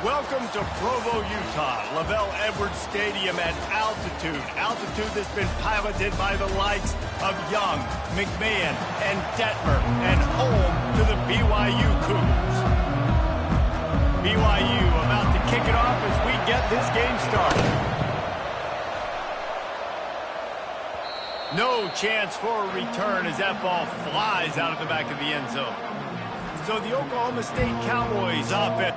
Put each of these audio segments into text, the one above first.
Welcome to Provo, Utah, Lavelle Edwards Stadium at altitude. Altitude that's been piloted by the likes of Young, McMahon, and Detmer, and home to the BYU Cougars. BYU about to kick it off as we get this game started. No chance for a return as that ball flies out of the back of the end zone. So the Oklahoma State Cowboys offense.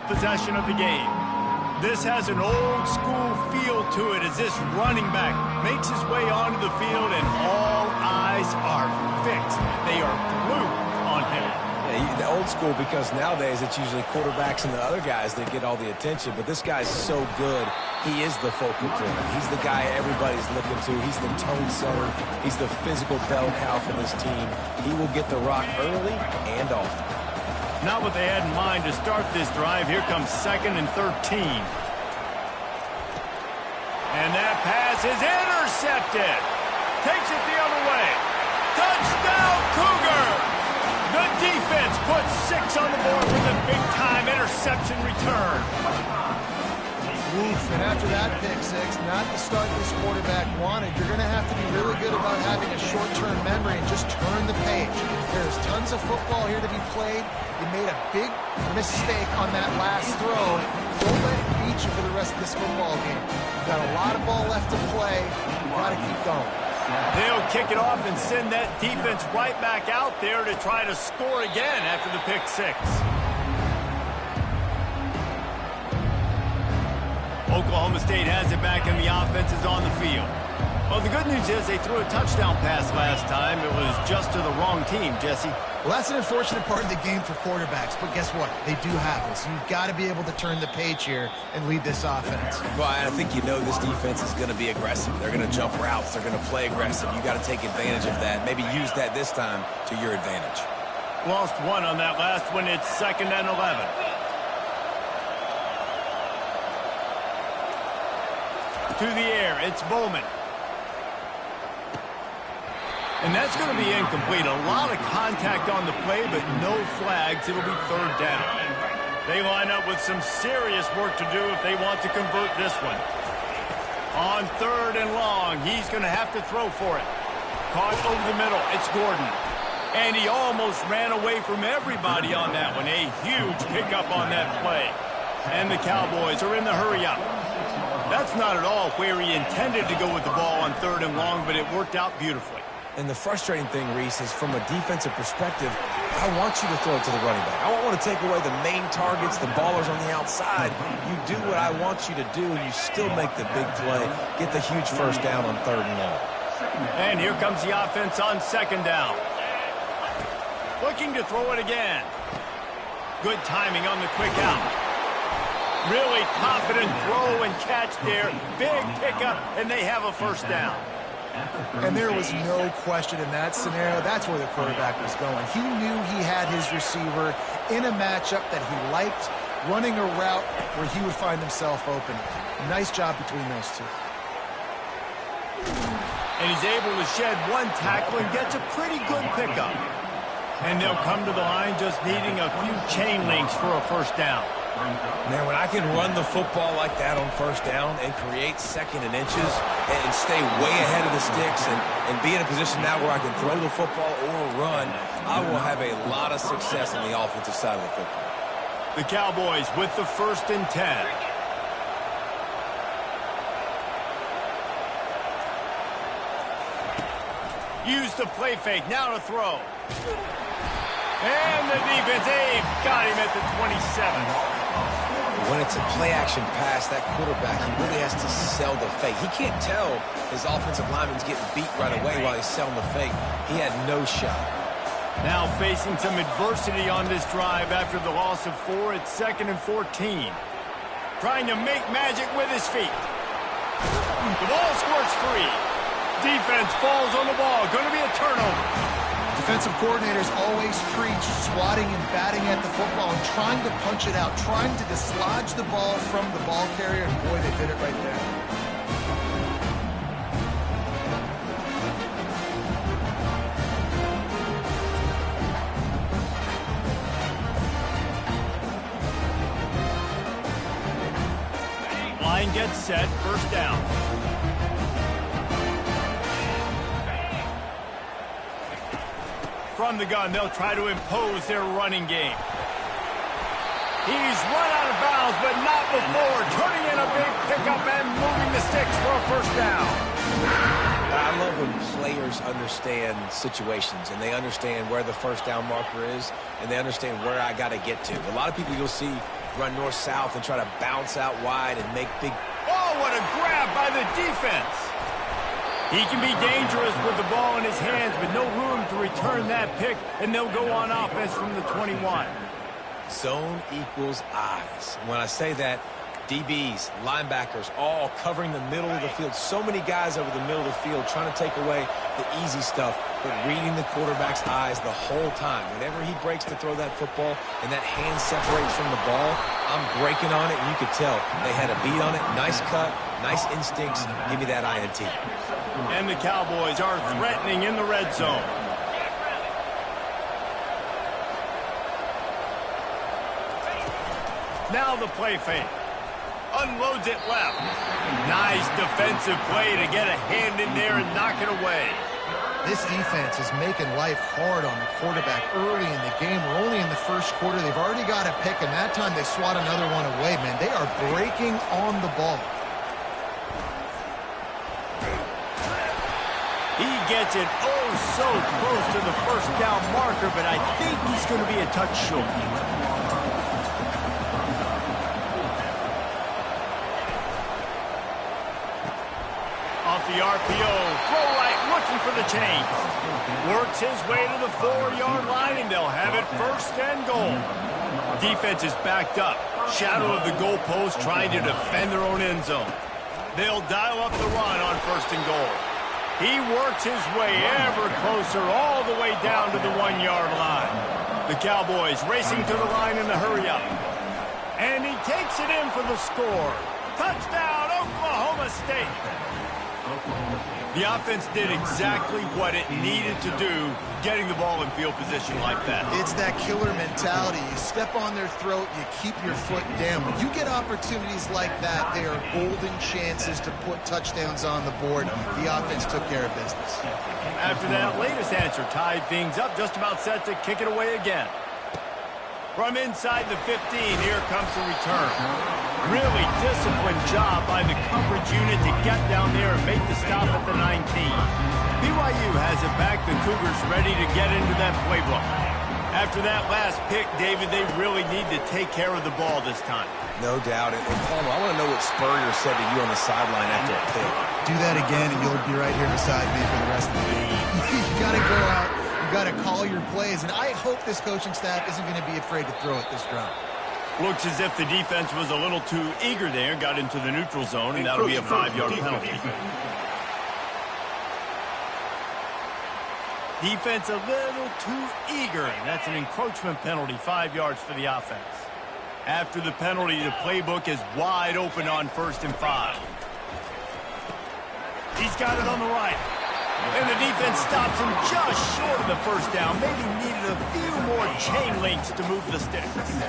Possession of the game. This has an old school feel to it as this running back makes his way onto the field and all eyes are fixed. They are glued on him. Yeah, the old school because nowadays it's usually quarterbacks and the other guys that get all the attention, but this guy's so good. He is the focal point. He's the guy everybody's looking to. He's the tone setter. He's the physical bell cow for this team. He will get the rock early and often. Not what they had in mind to start this drive. Here comes 2nd and 13. And that pass is intercepted. Takes it the other way. Touchdown, Cougar! The defense puts 6 on the board with a big-time interception return. Oof, and after that pick six, not the start this quarterback wanted. You're going to have to be really good about having a short-term memory and just turn the page. There's tons of football here to be played. You made a big mistake on that last throw. Don't let it beat you for the rest of this football game. You've got a lot of ball left to play. You've got to keep going. They'll kick it off and send that defense right back out there to try to score again after the pick six. Oklahoma State has it back and the offense is on the field. Well, the good news is they threw a touchdown pass last time. It was just to the wrong team, Jesse. Well, that's an unfortunate part of the game for quarterbacks, but guess what? They do happen, so you've got to be able to turn the page here and lead this offense. Well, I think you know this defense is going to be aggressive. They're going to jump routes. They're going to play aggressive. You got to take advantage of that. Maybe use that this time to your advantage. Lost one on that last one. It's 2nd and 11. To the air, it's Bowman. And that's going to be incomplete. A lot of contact on the play, but no flags. It'll be 3rd down. They line up with some serious work to do if they want to convert this one. On 3rd and long, he's going to have to throw for it. Caught over the middle. It's Gordon. And he almost ran away from everybody on that one. A huge pickup on that play. And the Cowboys are in the hurry-up. That's not at all where he intended to go with the ball on 3rd and long, but it worked out beautifully. And the frustrating thing, Reese, is from a defensive perspective, I want you to throw it to the running back. I don't want to take away the main targets, the ballers on the outside. You do what I want you to do, and you still make the big play, get the huge 1st down on 3rd and long. And here comes the offense on 2nd down. Looking to throw it again. Good timing on the quick out. Really confident throw and catch there. Big pickup, and they have a 1st down. And there was no question in that scenario. That's where the quarterback was going. He knew he had his receiver in a matchup that he liked, running a route where he would find himself open. Nice job between those two. And he's able to shed one tackle and gets a pretty good pickup. And they'll come to the line just needing a few chain links for a 1st down. Man, when I can run the football like that on 1st down and create 2nd and inches and stay way ahead of the sticks and be in a position now where I can throw the football or run, I will have a lot of success on the offensive side of the football. The Cowboys with the 1st and 10. Use the play fake. Now to throw. And the defense, got him at the 27. When it's a play-action pass, that quarterback, he really has to sell the fake. He can't tell his offensive lineman's getting beat right away while he's selling the fake. He had no shot. Now facing some adversity on this drive after the loss of 4 at 2nd and 14. Trying to make magic with his feet. The ball squirts free. Defense falls on the ball. Going to be a turnover. Defensive coordinators always preach swatting and batting at the football and trying to punch it out, trying to dislodge the ball from the ball carrier, and boy, they did it right there. Line gets set, first down. From the gun, they'll try to impose their running game. He's run out of bounds, but not before turning in a big pickup and moving the sticks for a first down. I love when players understand situations and they understand where the first down marker is and they understand where I got to get to. A lot of people you'll see run north-south and try to bounce out wide and make big... Oh, what a grab by the defense! He can be dangerous with the ball in his hands, but no room to return that pick, and they'll go on offense from the 21. Zone equals eyes. When I say that, DBs, linebackers, all covering the middle of the field. So many guys over the middle of the field trying to take away the easy stuff, but reading the quarterback's eyes the whole time. Whenever he breaks to throw that football and that hand separates from the ball, I'm breaking on it, and you could tell they had a beat on it. Nice cut, nice instincts. Give me that INT. And the Cowboys are threatening in the red zone. Now the play fake. Unloads it left. Nice defensive play to get a hand in there and knock it away. This defense is making life hard on the quarterback early in the game. We're only in the first quarter. They've already got a pick, and that time they swat another one away, man. They are breaking on the ball. He gets it so close to the first down marker, but I think he's going to be a touch short. Off the RPO, throw right, looking for the change. Works his way to the 4-yard line, and they'll have it first and goal. Defense is backed up. Shadow of the goalpost, trying to defend their own end zone. They'll dial up the run on first and goal. He works his way ever closer all the way down to the 1-yard line. The Cowboys racing to the line in the hurry-up. And he takes it in for the score. Touchdown, Oklahoma State. The offense did exactly what it needed to do, getting the ball in field position like that. It's that killer mentality. You step on their throat, you keep your foot down. When you get opportunities like that, they are golden chances to put touchdowns on the board. The offense took care of business. After that latest answer tied things up, just about set to kick it away again. From inside the 15, here comes the return. Really disciplined job by the coverage unit to get down there and make the stop at the 19. BYU has it back. The Cougars ready to get into that playbook. After that last pick, David, they really need to take care of the ball this time. No doubt. And Palmer, I want to know what Spurrier said to you on the sideline after a pick. Do that again, and you'll be right here beside me for the rest of the game. You got to go out. Got to call your plays, and I hope this coaching staff isn't going to be afraid to throw it this round. Looks as if the defense was a little too eager there, got into the neutral zone, and that'll be a 5-yard penalty. Defense a little too eager, and that's an encroachment penalty, 5 yards for the offense. After the penalty, the playbook is wide open on 1st and 5. He's got it on the right. And the defense stops him just short of the first down. Maybe needed a few more chain links to move the sticks.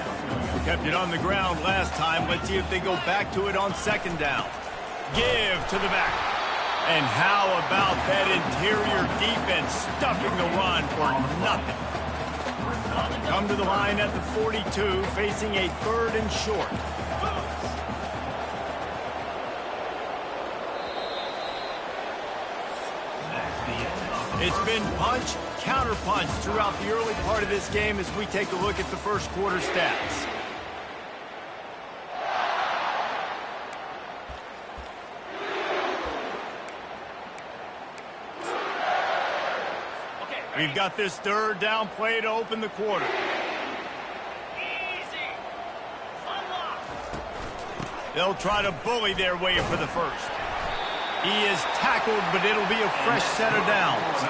Kept it on the ground last time. Let's see if they go back to it on 2nd down. Give to the back. And how about that interior defense stuffing the run for nothing? Come to the line at the 42, facing a 3rd and short. It's been punch, counter-punch throughout the early part of this game as we take a look at the first quarter stats. We've got this third down play to open the quarter. They'll try to bully their way for the first. He is tackled, but it'll be a fresh set of downs.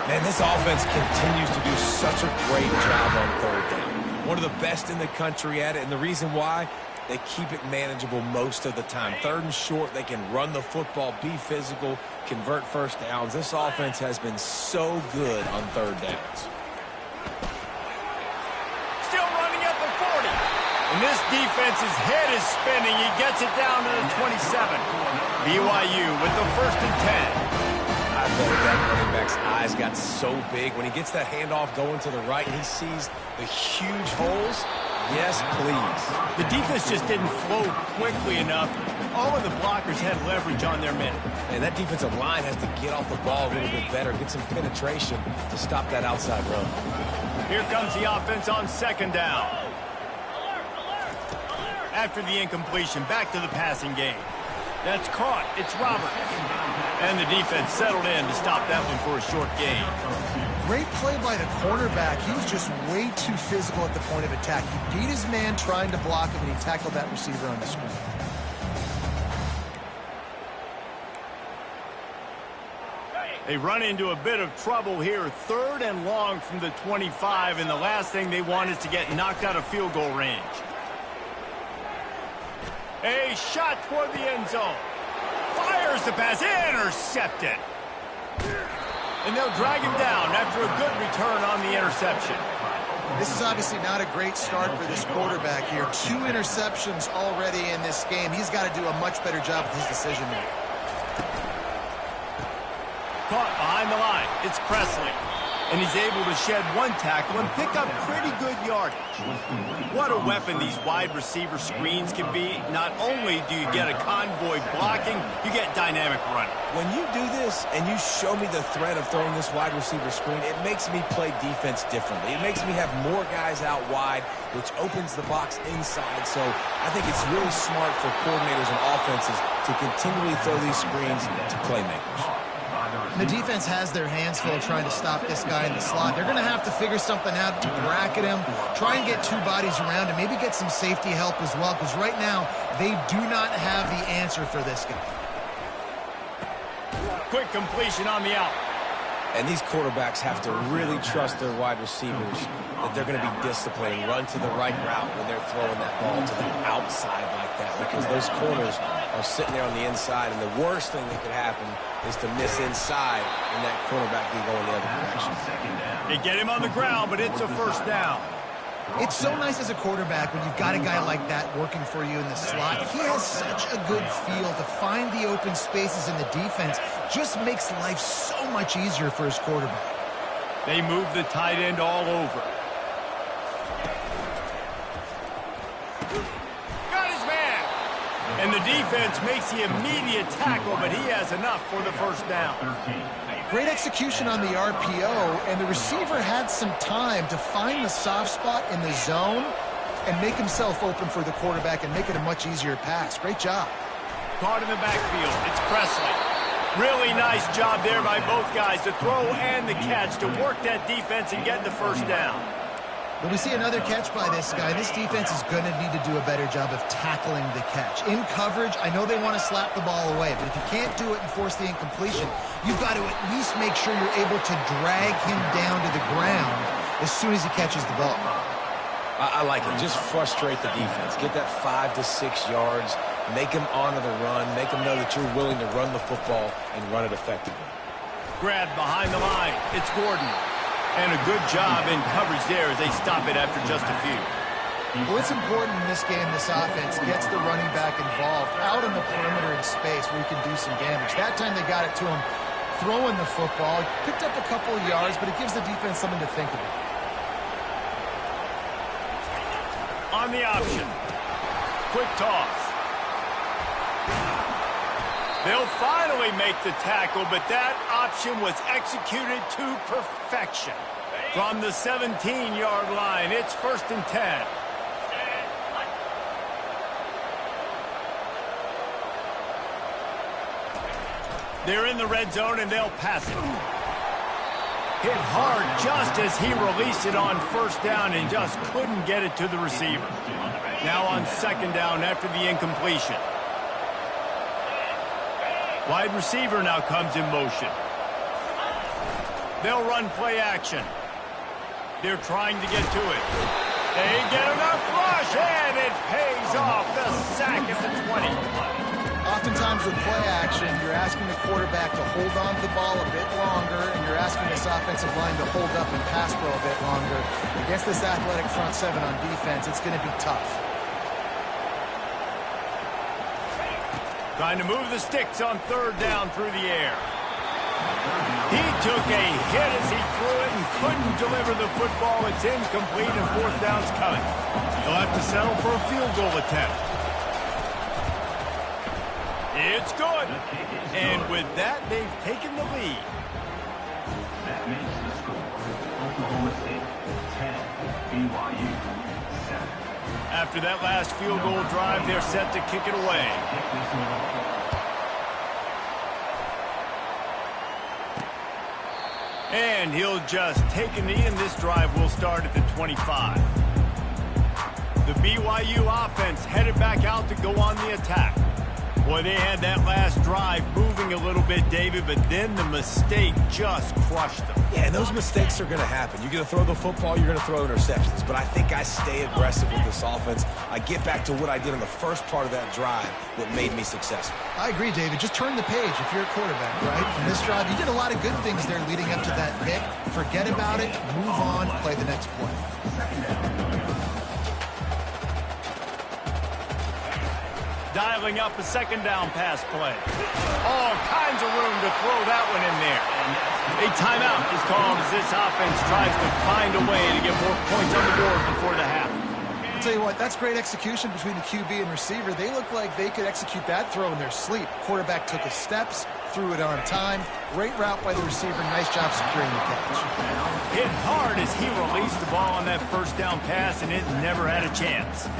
Man, this offense continues to do such a great job on third down. One of the best in the country at it, and the reason why, they keep it manageable most of the time. Third and short, they can run the football, be physical, convert first downs. This offense has been so good on third downs. Still running at the 40. And this defense's head is spinning. He gets it down to the 27. BYU with the 1st and 10. I bet that running back's eyes got so big. When he gets that handoff going to the right and he sees the huge holes, yes, please. The defense just didn't flow quickly enough. All of the blockers had leverage on their men. And that defensive line has to get off the ball a little bit better, get some penetration to stop that outside run. Here comes the offense on 2nd down. After the incompletion, back to the passing game. That's caught. It's Roberts. And the defense settled in to stop that one for a short gain. Great play by the cornerback. He was just way too physical at the point of attack. He beat his man trying to block him, and he tackled that receiver on the screen. They run into a bit of trouble here. 3rd and long from the 25, and the last thing they want is to get knocked out of field goal range. A shot toward the end zone. Fires the pass. Intercepted. And they'll drag him down after a good return on the interception. This is obviously not a great start for this quarterback here. 2 interceptions already in this game. He's got to do a much better job with his decision making. Caught behind the line. It's Presley. And he's able to shed 1 tackle and pick up pretty good yardage. What a weapon these wide receiver screens can be. Not only do you get a convoy blocking, you get dynamic running. When you do this and you show me the threat of throwing this wide receiver screen, it makes me play defense differently. It makes me have more guys out wide, which opens the box inside. So I think it's really smart for coordinators and offenses to continually throw these screens to playmakers. The defense has their hands full trying to stop this guy in the slot. They're going to have to figure something out to bracket him, try and get 2 bodies around him, maybe get some safety help as well, because right now they do not have the answer for this guy. Quick completion on the out. And these quarterbacks have to really trust their wide receivers that they're going to be disciplined and run to the right route when they're throwing that ball to the outside like that, because those corners are sitting there on the inside, and the worst thing that could happen is to miss inside and that cornerback be going the other direction. They get him on the ground, but it's a 1st down. It's so nice as a quarterback when you've got a guy like that working for you in the slot. He has such a good feel to find the open spaces in the defense. Just makes life so much easier for his quarterback. They move the tight end all over. Got his man. And the defense makes the immediate tackle, but he has enough for the 1st down. Great execution on the RPO, and the receiver had some time to find the soft spot in the zone and make himself open for the quarterback and make it a much easier pass. Great job. Caught in the backfield. It's Presley. Really nice job there by both guys, the throw and the catch, to work that defense and get the 1st down. When we see another catch by this guy, this defense is going to need to do a better job of tackling the catch. In coverage, I know they want to slap the ball away, but if you can't do it and force the incompletion, you've got to at least make sure you're able to drag him down to the ground as soon as he catches the ball. I like it. Just frustrate the defense. Get that 5 to 6 yards. Make them honor the run. Make them know that you're willing to run the football and run it effectively. Grabbed behind the line. It's Gordon. And a good job in coverage there as they stop it after just a few. Well, it's important in this game, this offense gets the running back involved out in the perimeter in space where he can do some damage. That time they got it to him throwing the football. Picked up a couple of yards, but it gives the defense something to think about. On the option. Quick toss. They'll finally make the tackle, but that option was executed to perfection. From the 17-yard line, it's 1st and 10. They're in the red zone, and they'll pass it. Hit hard just as he released it on 1st down and just couldn't get it to the receiver. Now on 2nd down after the incompletion. Wide receiver now comes in motion. They'll run play action. They're trying to get to it. They get enough rush, and it pays off. The sack at the 20. Oftentimes with play action, you're asking the quarterback to hold on to the ball a bit longer, and you're asking this offensive line to hold up and pass pro a bit longer. Against this athletic front seven on defense, it's going to be tough. Trying to move the sticks on 3rd down through the air. He took a hit as he threw it and couldn't deliver the football. It's incomplete and 4th down's coming. He'll have to settle for a field goal attempt. It's good. And with that, they've taken the lead. That makes the score Oklahoma State 10, BYU 7. After that last field goal drive, they're set to kick it away. And he'll just take a knee, and this drive will start at the 25. The BYU offense headed back out to go on the attack. Boy, they had that last drive moving a little bit, David, but then the mistake just crushed them. Yeah, and those mistakes are going to happen. You're going to throw the football, you're going to throw interceptions. But I think I stay aggressive with this offense. I get back to what I did in the first part of that drive that made me successful. I agree, David. Just turn the page if you're a quarterback, right? From this drive, you did a lot of good things there leading up to that pick. Forget about it, move on, play the next play. Dialing up a 2nd down pass play. All kinds of room to throw that one in there. A timeout is called as this offense tries to find a way to get more points on the board before the half. I'll tell you what, that's great execution between the QB and receiver. They look like they could execute that throw in their sleep. Quarterback took his steps, threw it on time. Great route by the receiver. Nice job securing the catch. Hit hard as he released the ball on that 1st down pass, and it never had a chance.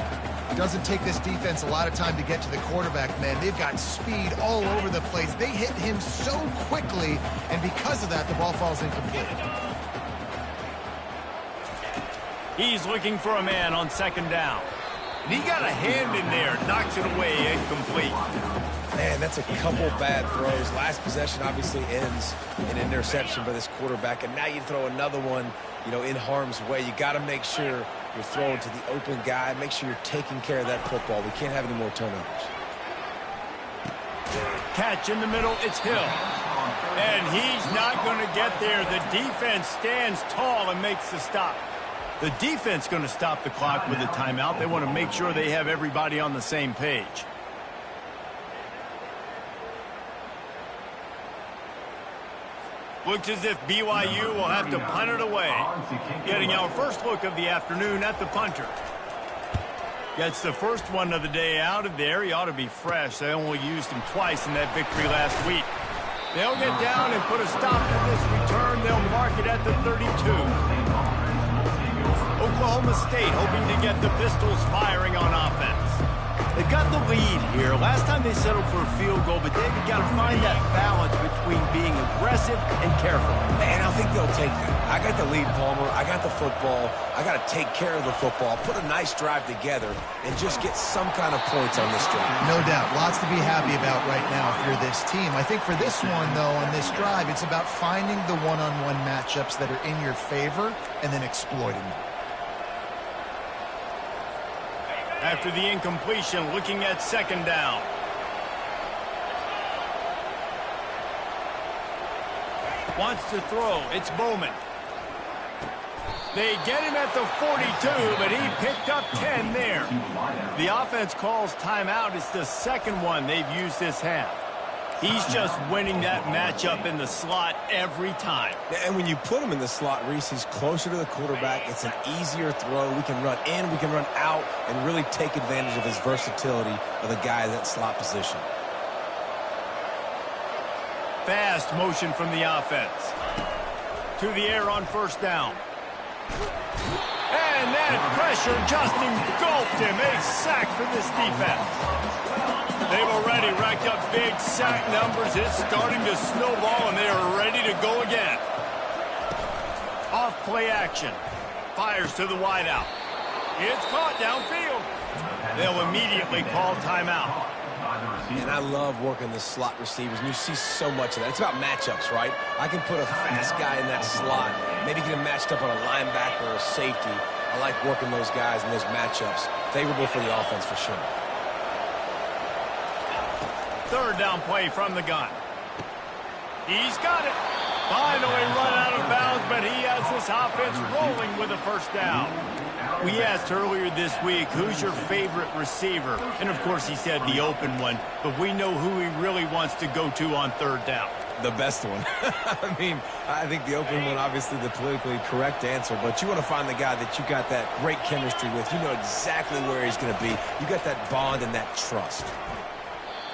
It doesn't take this defense a lot of time to get to the quarterback, man. They've got speed all over the place. They hit him so quickly, and because of that, the ball falls incomplete. He's looking for a man on 2nd down. And he got a hand in there, knocks it away, incomplete. Man, that's a couple bad throws. Last possession obviously ends in an interception by this quarterback, and now you throw another one, in harm's way. You got to make sure you're throwing to the open guy. Make sure you're taking care of that football. We can't have any more turnovers. Catch in the middle, it's Hill. And he's not going to get there. The defense stands tall and makes the stop. The defense going to stop the clock with a timeout. They want to make sure they have everybody on the same page. Looks as if BYU will have to punt it away. Getting our first look of the afternoon at the punter. Gets the first one of the day out of there. He ought to be fresh. They only used him twice in that victory last week. They'll get down and put a stop to this return. They'll mark it at the 32. Oklahoma State hoping to get the Pistols firing on offense. They've got the lead here. Last time they settled for a field goal, but David got to find that balance between being aggressive and careful. Man, I think they'll take that. I got the lead, Palmer. I got the football. I got to take care of the football, put a nice drive together, and just get some kind of points on this drive. No doubt. Lots to be happy about right now if you're this team. I think for this one, though, on this drive, it's about finding the one-on-one matchups that are in your favor and then exploiting them. After the incompletion, looking at 2nd down. Wants to throw. It's Bowman. They get him at the 42, but he picked up 10 there. The offense calls timeout. It's the 2nd one they've used this half. He's just winning that matchup in the slot every time. And when you put him in the slot, Reese, he's closer to the quarterback. It's an easier throw. We can run in, we can run out, and really take advantage of his versatility of the guy in that slot position. fast motion from the offense. To the air on first down. And that pressure just engulfed him. A sack for this defense. They've already racked up big sack numbers. It's starting to snowball, and they are ready to go again. Off play action. Fires to the wideout. It's caught downfield. They'll immediately call timeout. And I love working the slot receivers, and you see so much of that. It's about matchups, right? I can put a fast guy in that slot, maybe get him matched up on a linebacker or a safety. I like working those guys in those matchups. Favorable for the offense for sure. Third down play from the gun. He's got it. Finally run out of bounds, but he has this offense rolling with a first down. We asked earlier this week, who's your favorite receiver? And, of course, he said the open one, but we know who he really wants to go to on third down. The best one. I mean, I think the open one, obviously the politically correct answer, but you want to find the guy that you got that great chemistry with. You know exactly where he's going to be. You got that bond and that trust.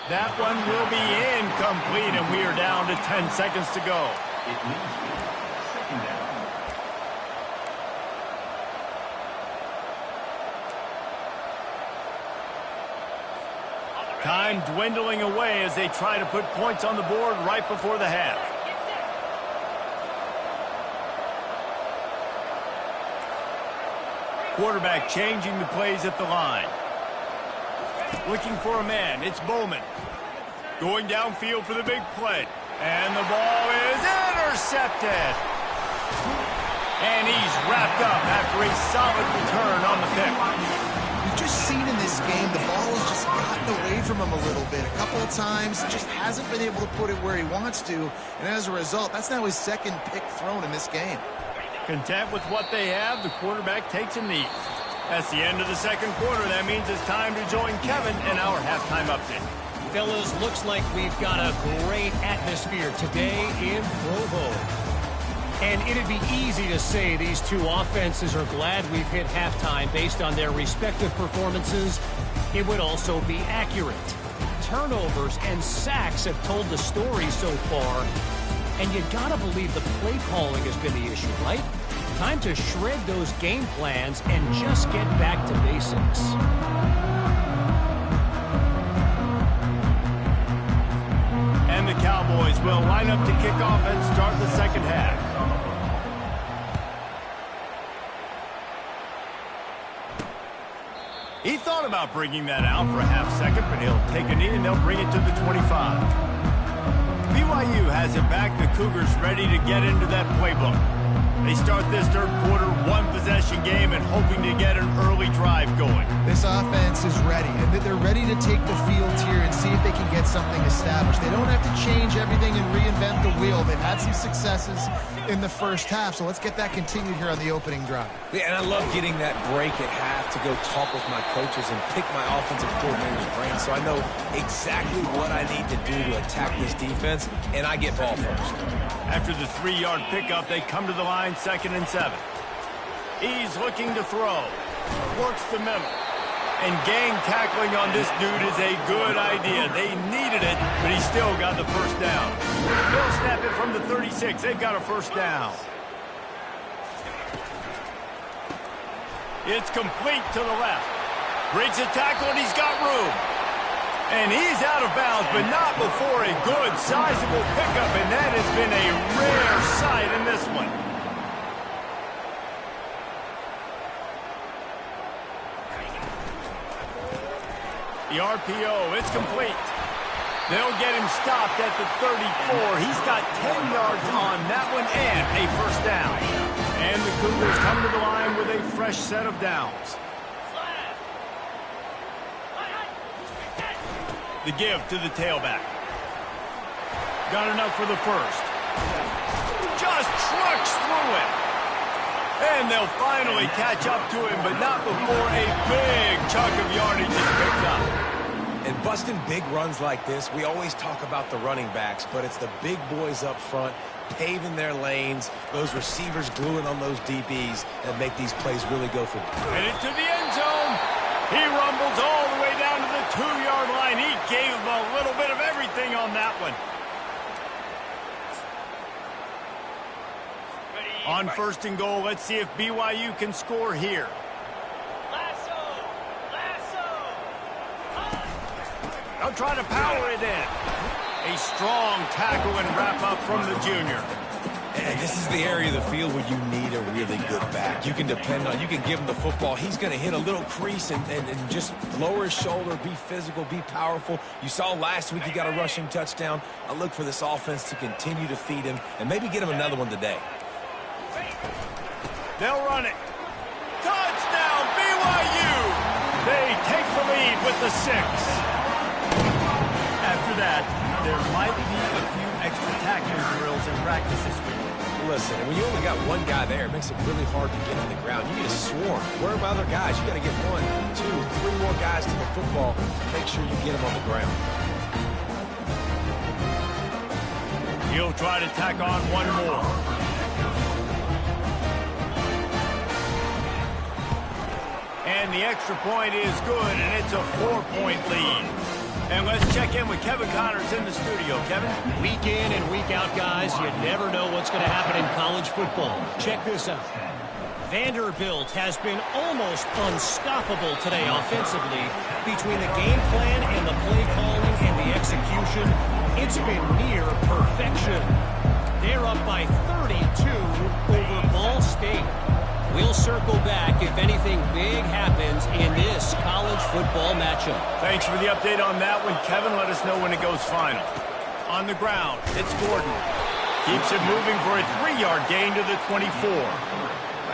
That one will be incomplete, and we are down to 10 seconds to go. It leaves you second down. Time dwindling away as they try to put points on the board right before the half. Quarterback changing the plays at the line. Looking for a man. It's Bowman. Going downfield for the big play. And the ball is intercepted. And he's wrapped up after a solid return on the pick. We've just seen in this game the ball has just gotten away from him a little bit. A couple of times, just hasn't been able to put it where he wants to. And as a result, that's now his second pick thrown in this game. Content with what they have, the quarterback takes a knee. That's the end of the second quarter. That means it's time to join Kevin in our halftime update. Fellas, looks like we've got a great atmosphere today in Provo. And it'd be easy to say these two offenses are glad we've hit halftime based on their respective performances. It would also be accurate. Turnovers and sacks have told the story so far. And you gotta believe the play calling has been the issue, right? Time to shred those game plans and just get back to basics. And the Cowboys will line up to kick off and start the second half. He thought about bringing that out for a half second, but he'll take a knee and they'll bring it to the 25. BYU has it back. The Cougars ready to get into that playbook. They start this third quarter one-possession game and hoping to get an early drive going. This offense is ready, and they're ready to take the field here and see if they can get something established. They don't have to change everything and reinvent the wheel. They've had some successes in the first half, so let's get that continued here on the opening drive. Yeah, and I love getting that break at half to go talk with my coaches and pick my offensive coordinator's brain so I know exactly what I need to do to attack this defense, and I get ball first. After the 3-yard pickup, they come to the line, 2nd and 7. He's looking to throw. Works the middle. And gang tackling on this dude is a good idea. They needed it, but he still got the first down. They'll snap it from the 36. They've got a first down. It's complete to the left. Breaks a tackle, and he's got room. And he's out of bounds, but not before a good, sizable pickup, and that has been a rare sight in this one. The RPO, it's complete. They'll get him stopped at the 34. He's got 10 yards on that one and a first down. And the Cougars come to the line with a fresh set of downs. The give to the tailback. Got enough for the first. Just trucks through it. And they'll finally catch up to him, but not before a big chunk of yardage is picked up. And busting big runs like this, we always talk about the running backs, but it's the big boys up front, paving their lanes, those receivers gluing on those DBs that make these plays really go for them. Headed to the end zone. He rumbles all the way down to the 2-yard line. He gave him a little bit of everything on that one. On 1st and goal, let's see if BYU can score here. They'll try to power it in. A strong tackle and wrap up from the junior. And this is the area of the field where you need a really good back. You can depend on, you can give him the football. He's going to hit a little crease and just lower his shoulder, be physical, be powerful. You saw last week he got a rushing touchdown. I look for this offense to continue to feed him and maybe get him another one today. They'll run it. Touchdown, BYU! They take the lead with the 6. After that, there might be a few extra tackling drills in practice this week. Listen, when you only got one guy there, it makes it really hard to get on the ground. You need a swarm. Where are my other guys? You got to get 1, 2, 3 more guys to the football to make sure you get them on the ground. He'll try to tack on one more. And the extra point is good, and it's a 4-point lead. And let's check in with Kevin Connors in the studio. Kevin? Week in and week out, guys, you never know what's going to happen in college football. Check this out. Vanderbilt has been almost unstoppable today offensively. Between the game plan and the play calling and the execution, it's been near perfection. They're up by 32 over Ball State. We'll circle back if anything big happens in this college football matchup. Thanks for the update on that one, Kevin. Let us know when it goes final. On the ground, it's Gordon. Keeps it moving for a 3-yard gain to the 24.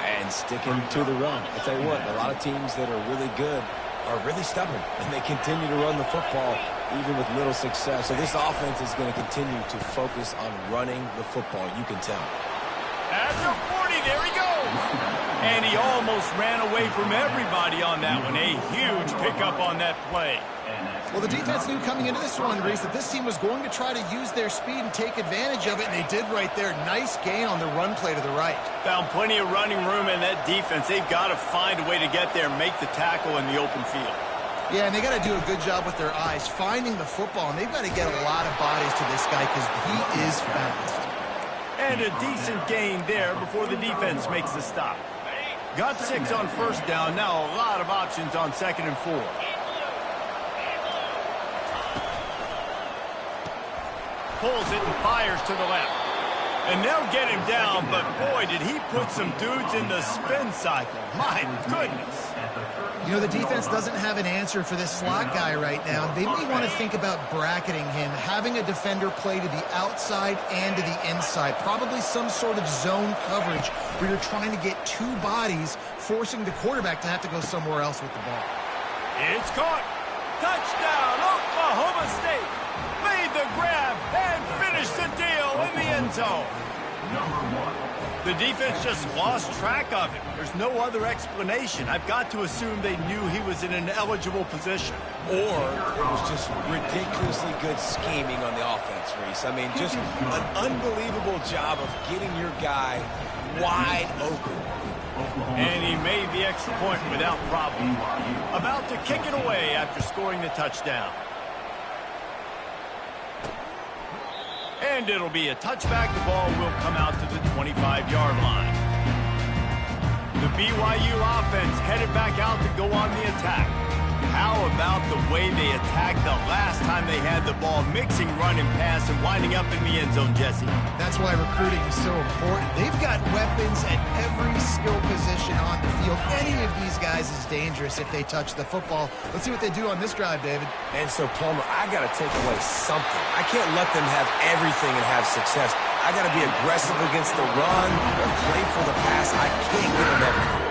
And sticking to the run. I tell you what, a lot of teams that are really good are really stubborn, and they continue to run the football even with little success. So this offense is going to continue to focus on running the football. You can tell. At the 40, there he goes. And he almost ran away from everybody on that one. A huge pickup on that play. Well, the defense knew coming into this one, Reese, that this team was going to try to use their speed and take advantage of it, and they did right there. Nice gain on the run play to the right. Found plenty of running room in that defense. They've got to find a way to get there and make the tackle in the open field. Yeah, and they got to do a good job with their eyes, finding the football, and they've got to get a lot of bodies to this guy because he is fast. And a decent gain there before the defense makes the stop. Got 6 on 1st down. Now a lot of options on 2nd and 4. Pulls it and fires to the left. And they'll get him down, but boy, did he put some dudes in the spin cycle. My goodness. You know, the defense doesn't have an answer for this slot guy right now. They may want to think about bracketing him, having a defender play to the outside and to the inside. Probably some sort of zone coverage where you're trying to get 2 bodies, forcing the quarterback to have to go somewhere else with the ball. It's caught. Touchdown, Oklahoma State. Made the grab and finished the deal in the end zone. The defense just lost track of him. There's no other explanation. I've got to assume they knew he was in an eligible position. Or it was just ridiculously good scheming on the offense, Reese. I mean, just an unbelievable job of getting your guy wide open. And he made the extra point without problem. About to kick it away after scoring the touchdown. And it'll be a touchback. The ball will come out to the 25-yard line. The BYU offense headed back out to go on the attack. How about the way they attacked the last time they had the ball, mixing run and pass and winding up in the end zone, Jesse? That's why recruiting is so important. They've got weapons at every skill position on the field. Any of these guys is dangerous if they touch the football. Let's see what they do on this drive, David. And so, Palmer, I got to take away something. I can't let them have everything and have success. I got to be aggressive against the run or play for the pass. I can't get them everything.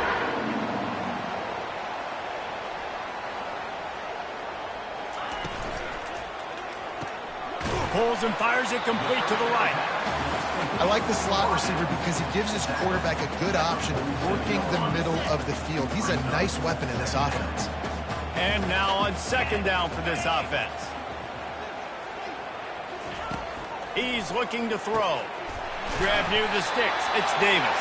Pulls and fires it complete to the right. I like the slot receiver because he gives his quarterback a good option working the middle of the field. He's a nice weapon in this offense. And now on 2nd down for this offense. He's looking to throw. Grab near the sticks. It's Davis.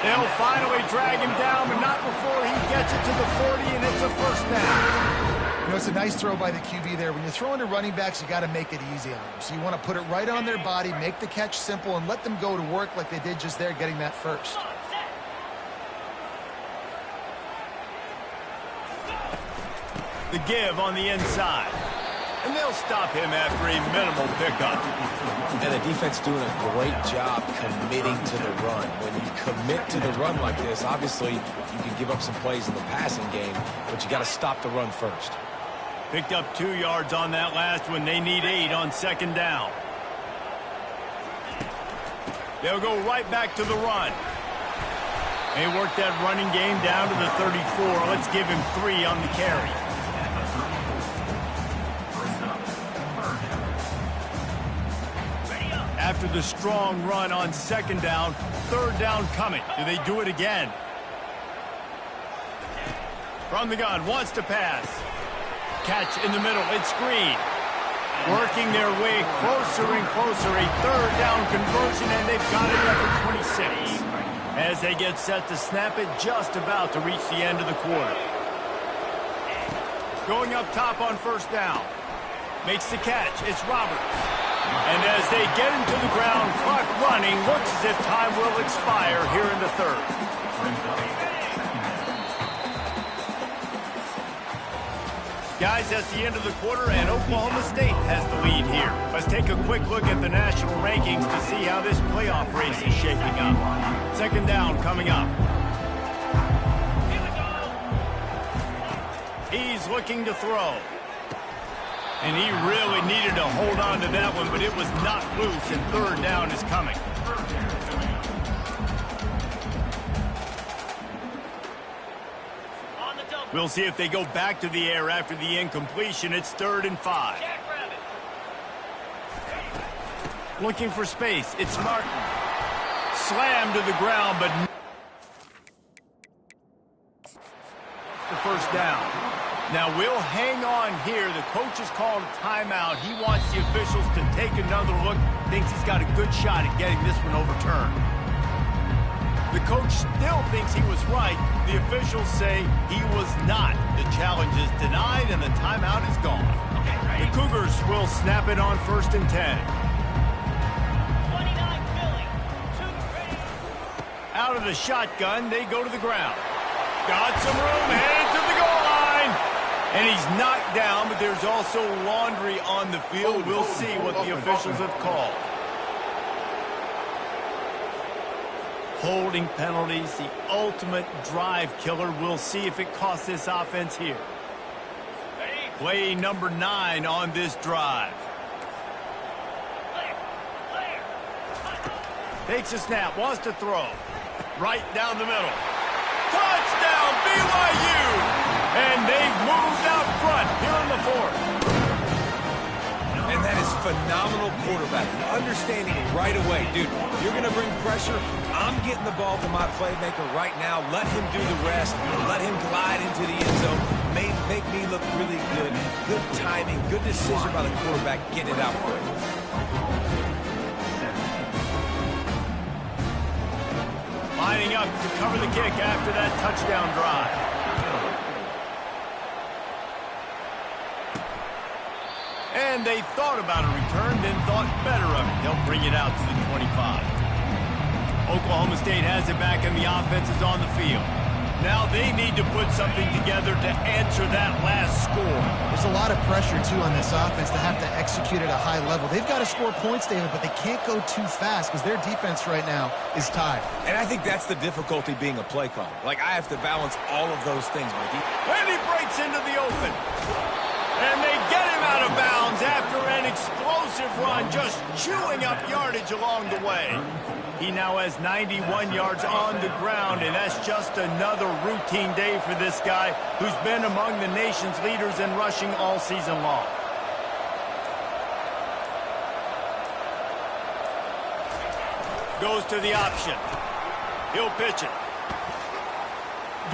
They'll finally drag him down, but not before he gets it to the 40, and it's a 1st down. You know, it's a nice throw by the QB there. When you're throwing to running backs, you got to make it easy on them. So you want to put it right on their body, make the catch simple, and let them go to work like they did just there, getting that first. The give on the inside. And they'll stop him after a minimal pickup. And the defense doing a great job committing to the run. When you commit to the run like this, obviously you can give up some plays in the passing game, but you got to stop the run first. Picked up 2 yards on that last one. They need 8 on second down. They'll go right back to the run. They work that running game down to the 34. Let's give him 3 on the carry. After the strong run on second down, third down coming. Do they do it again? From the gun, wants to pass. Catch in the middle, it's Green. Working their way closer and closer. A third down conversion, and they've got it up at 26. As they get set to snap it, just about to reach the end of the quarter. Going up top on first down. Makes the catch, it's Roberts. And as they get him to the ground, clock running, looks as if time will expire here in the third. Guys, that's the end of the quarter, and Oklahoma State has the lead here. Let's take a quick look at the national rankings to see how this playoff race is shaping up. Second down coming up. He's looking to throw. And he really needed to hold on to that one, but it was not loose, and third down is coming. We'll see if they go back to the air after the incompletion. It's 3rd and 5. Looking for space. It's Martin. Slammed to the ground, but the first down. Now, we'll hang on here. The coach has called a timeout. He wants the officials to take another look. Thinks he's got a good shot at getting this one overturned. The coach still thinks he was right. The officials say he was not. The challenge is denied, and the timeout is gone. The Cougars will snap it on 1st and 10. Out of the shotgun, they go to the ground. Got some room, headed to the goal line. And he's knocked down, but there's also laundry on the field. We'll see what the officials have called. Holding penalties, the ultimate drive killer. We'll see if it costs this offense here. Play number 9 on this drive. Takes a snap, wants to throw. Right down the middle. Touchdown, BYU! And they've moved out front here in the 4th. And that is phenomenal quarterbacking. Understanding right away, dude, you're going to bring pressure. I'm getting the ball to my playmaker right now. Let him do the rest. Let him glide into the end zone. Make me look really good. Good timing. Good decision by the quarterback getting it out quick. Lining up to cover the kick after that touchdown drive. And they thought about a return, then thought better of it. They'll bring it out to the 25. Oklahoma State has it back, and the offense is on the field. Now they need to put something together to answer that last score. There's a lot of pressure, too, on this offense to have to execute at a high level. They've got to score points, David, but they can't go too fast because their defense right now is tied. And I think that's the difficulty being a play caller. Like, I have to balance all of those things, Mikey. And he breaks into the open. And they get him out of bounds after an explosive run, just chewing up yardage along the way. He now has 91 yards on the ground, and that's just another routine day for this guy who's been among the nation's leaders in rushing all season long. Goes to the option. He'll pitch it.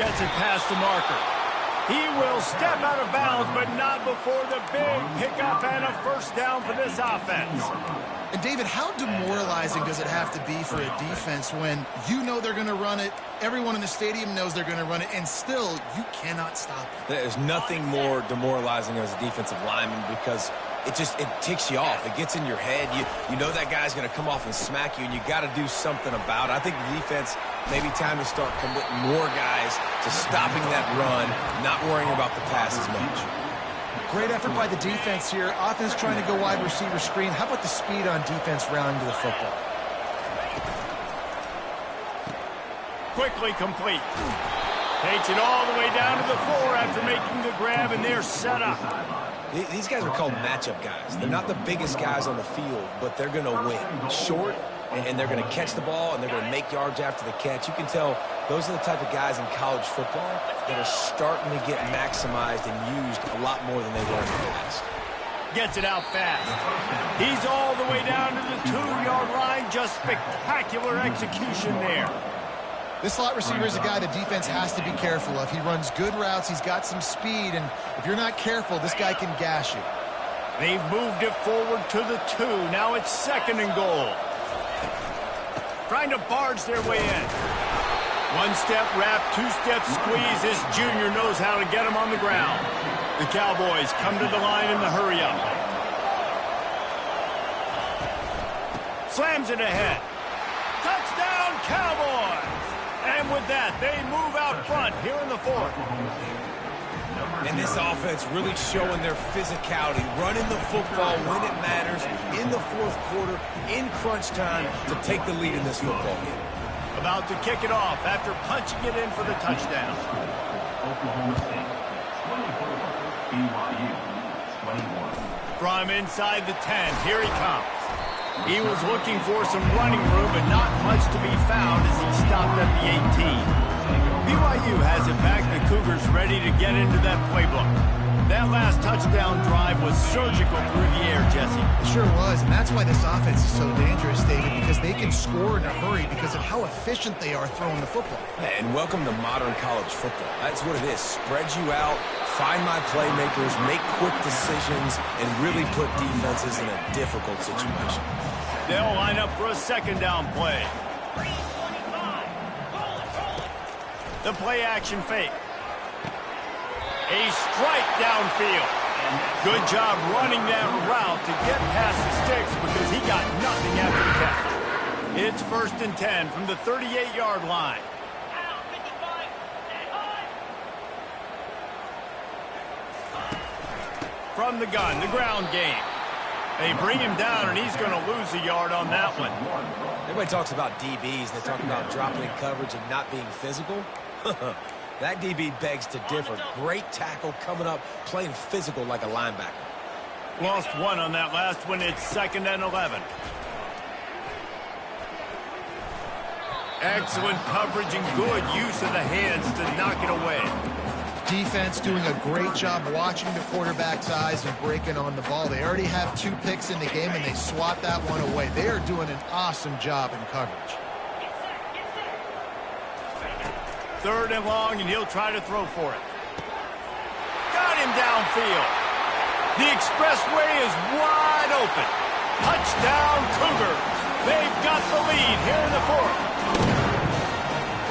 Gets it past the marker. He will step out of bounds, but not before the big pickup and a first down for this offense. And David, how demoralizing does it have to be for a defense when you know they're going to run it, everyone in the stadium knows they're going to run it, and still you cannot stop it? There's nothing more demoralizing as a defensive lineman because it ticks you off. It gets in your head. You know that guy's going to come off and smack you, and you got to do something about it. I think the defense, maybe time to start committing more guys to stopping that run, not worrying about the pass as much. Great effort by the defense here. Offense trying to go wide receiver screen. How about the speed on defense rounding to the football? Quickly complete. Takes it all the way down to the 4 after making the grab, and they're set up. These guys are called matchup guys. They're not the biggest guys on the field, but they're going to win. Short, and they're going to catch the ball, and they're going to make yards after the catch. You can tell those are the type of guys in college football that are starting to get maximized and used a lot more than they were in the past. Gets it out fast. He's all the way down to the 2-yard line. Just spectacular execution there. This slot receiver is a guy the defense has to be careful of. He runs good routes. He's got some speed, and if you're not careful, this guy can gash you. They've moved it forward to the 2. Now it's 2nd and goal. Trying to barge their way in. 1-step wrap, 2-step squeeze. This junior knows how to get him on the ground. The Cowboys come to the line in the hurry-up. Slams it ahead. Touchdown, Cowboys! And with that, they move out front here in the 4th. And this offense really showing their physicality, running the football when it matters, in the 4th quarter, in crunch time, to take the lead in this football game. About to kick it off after punching it in for the touchdown. Oklahoma State, 24, BYU, 21. From inside the 10, here he comes. He was looking for some running room, but not much to be found as he stopped at the 18. BYU has it back. The Cougars ready to get into that playbook. That last touchdown drive was surgical through the air, Jesse. It sure was, and that's why this offense is so dangerous, David, because they can score in a hurry because of how efficient they are throwing the football. And welcome to modern college football. That's what it is. Spread you out, find my playmakers, make quick decisions, and really put defenses in a difficult situation. They'll line up for a 2nd down play. The play-action fake. A strike downfield. Good job running that route to get past the sticks because he got nothing after the catch. It's 1st and 10 from the 38-yard line. From the gun, the ground game. They bring him down, and he's going to lose a yard on that one. Everybody talks about DBs. They talk about dropping in coverage and not being physical. That DB begs to differ. Great tackle coming up, playing physical like a linebacker. Lost 1 on that last one. It's 2nd and 11. Excellent coverage and good use of the hands to knock it away. Defense doing a great job watching the quarterback's eyes and breaking on the ball. They already have 2 picks in the game, and they swat that one away. They are doing an awesome job in coverage. 3rd and long, and he'll try to throw for it. Got him downfield. The expressway is wide open. Touchdown, Cougars. They've got the lead here in the 4th.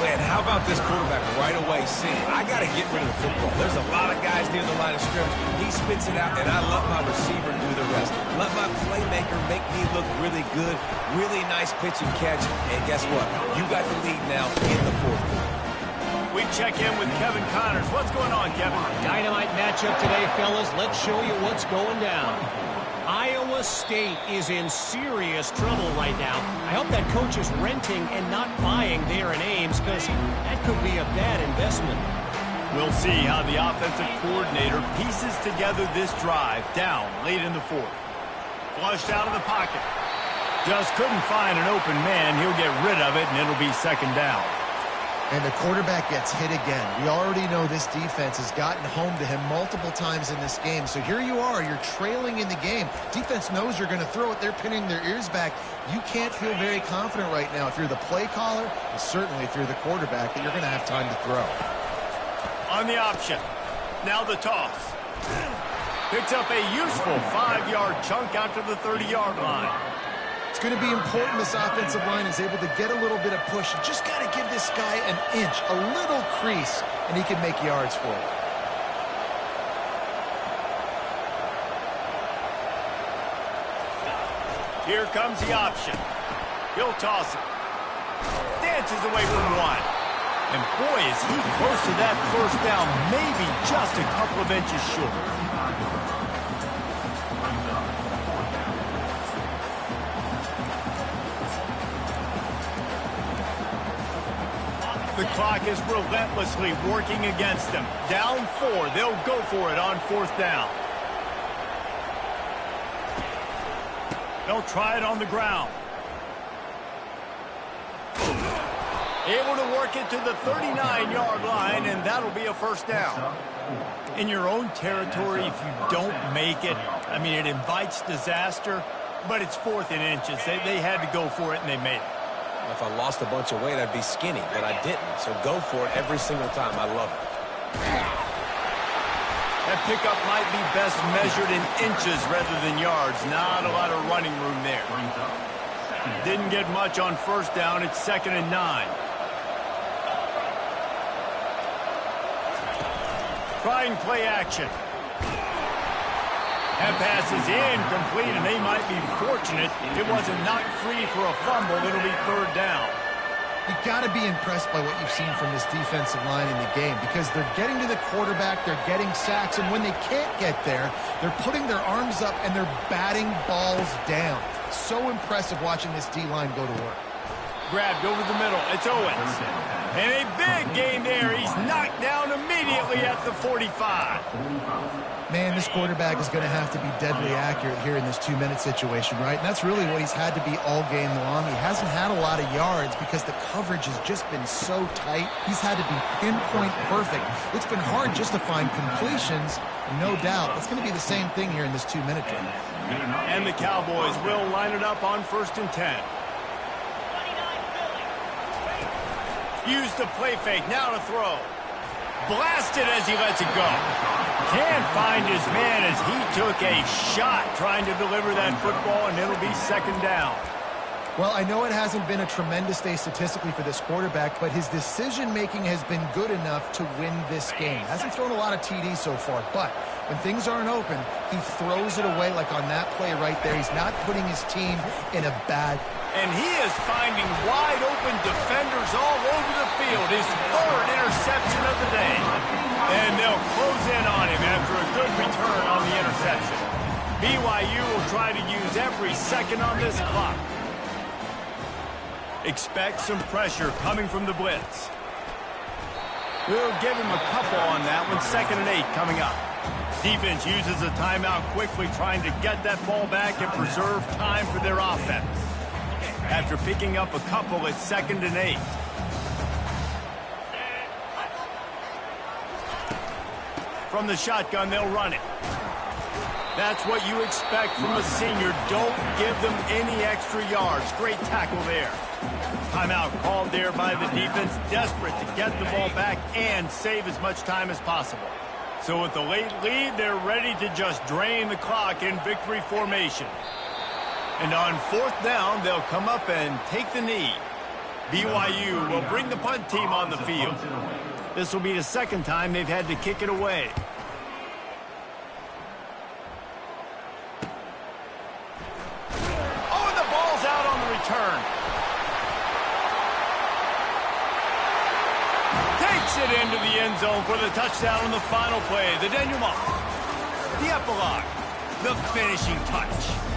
Man, how about this quarterback right away saying, I got to get rid of the football. There's a lot of guys near the line of scrimmage. He spits it out, and I let my receiver do the rest. Let my playmaker make me look really good. Really nice pitch and catch. And guess what? You got the lead now in the 4th quarter. We check in with Kevin Connors. What's going on, Kevin? Dynamite matchup today, fellas. Let's show you what's going down. Iowa State is in serious trouble right now. I hope that coach is renting and not buying there in Ames, because that could be a bad investment. We'll see how the offensive coordinator pieces together this drive down late in the 4th. Flushed out of the pocket. Just couldn't find an open man. He'll get rid of it, and it'll be 2nd down. And the quarterback gets hit again. We already know this defense has gotten home to him multiple times in this game. So here you are. You're trailing in the game. Defense knows you're going to throw it. They're pinning their ears back. You can't feel very confident right now if you're the play caller, and certainly if you're the quarterback, that you're going to have time to throw. On the option. Now the toss. Picks up a useful 5-yard chunk out to the 30-yard line. going to be important this offensive line is able to get a little bit of push. You just got to give this guy an inch, a little crease, and he can make yards for it. Here comes the option. He'll toss it. Dances away from one. And boy, is he close to that first down, maybe just a couple of inches short. The clock is relentlessly working against them. Down 4, they'll go for it on 4th down. They'll try it on the ground. Able to work it to the 39-yard line, and that'll be a first down. In your own territory, if you don't make it, I mean, it invites disaster, but it's 4th and inches. They had to go for it, and they made it. If I lost a bunch of weight, I'd be skinny, but I didn't. So go for it every single time. I love it. That pickup might be best measured in inches rather than yards. Not a lot of running room there. Didn't get much on 1st down. It's 2nd and 9. Trying play action. That pass is incomplete, and they might be fortunate it wasn't knocked free for a fumble. It'll be 3rd down. You've got to be impressed by what you've seen from this defensive line in the game because they're getting to the quarterback, they're getting sacks, and when they can't get there, they're putting their arms up and they're batting balls down. So impressive watching this D-line go to work. Grabbed over the middle. It's Owens. And a big gain there. He's knocked down immediately at the 45. Man, this quarterback is going to have to be deadly accurate here in this 2-minute situation, right? And that's really what he's had to be all game long. He hasn't had a lot of yards because the coverage has just been so tight. He's had to be pinpoint perfect. It's been hard just to find completions, no doubt. It's going to be the same thing here in this 2-minute drill. And the Cowboys will line it up on 1st and 10. Use the play fake, now to throw. Blasted as he lets it go. Can't find his man as he took a shot trying to deliver that football, and it'll be 2nd down. Well, I know it hasn't been a tremendous day statistically for this quarterback, but his decision-making has been good enough to win this game. Hasn't thrown a lot of TDs so far, but when things aren't open, he throws it away like on that play right there. He's not putting his team in a bad... And he is finding wide-open defenders all over the field. His 3rd interception of the day. And they'll close in on him after a good return on the interception. BYU will try to use every second on this clock. Expect some pressure coming from the blitz. We'll give him a couple on that one. 2nd and 8 coming up. Defense uses a timeout quickly, trying to get that ball back and preserve time for their offense. After picking up a couple, it's 2nd and 8. From the shotgun, they'll run it. That's what you expect from a senior. Don't give them any extra yards. Great tackle there. Timeout called there by the defense, desperate to get the ball back and save as much time as possible. So with the late lead, they're ready to just drain the clock in victory formation. And on 4th down, they'll come up and take the knee. BYU will bring the punt team on the field. This will be the 2nd time they've had to kick it away. Oh, and the ball's out on the return. Takes it into the end zone for the touchdown on the final play. The denouement. The epilogue. The finishing touch.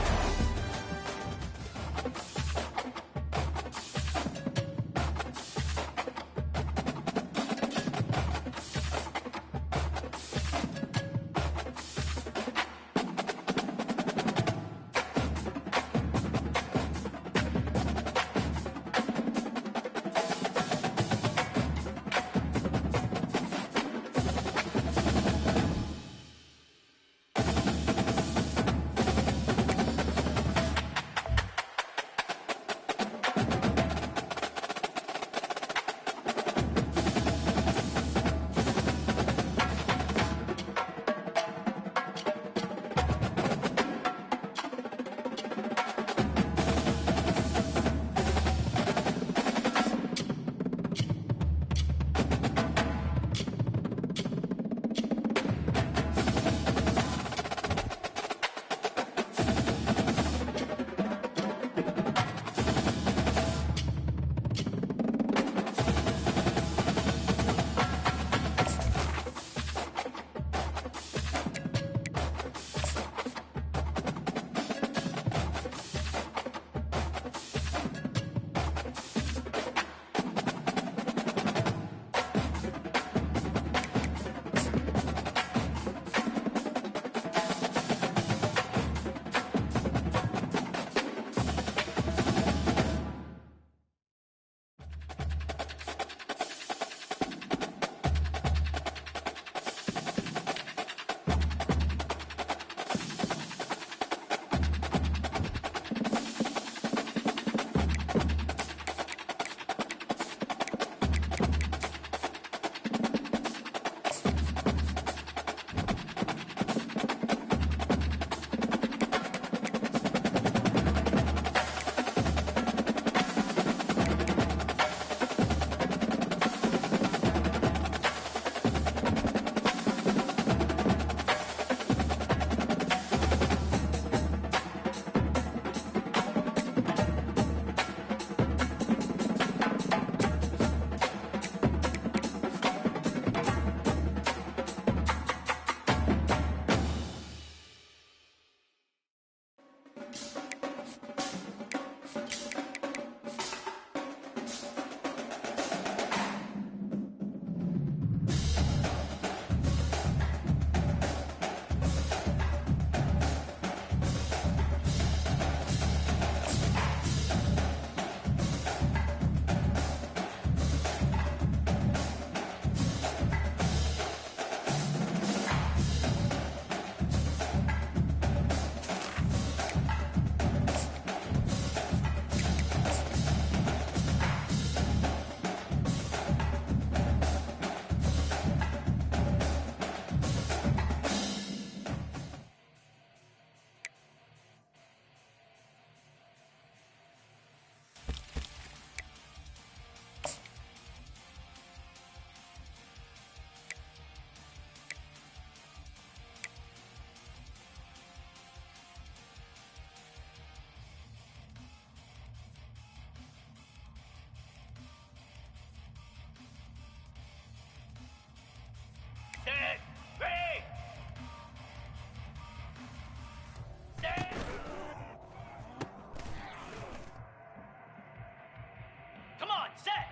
set.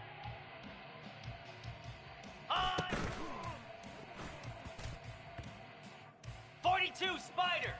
On. 42 Spider.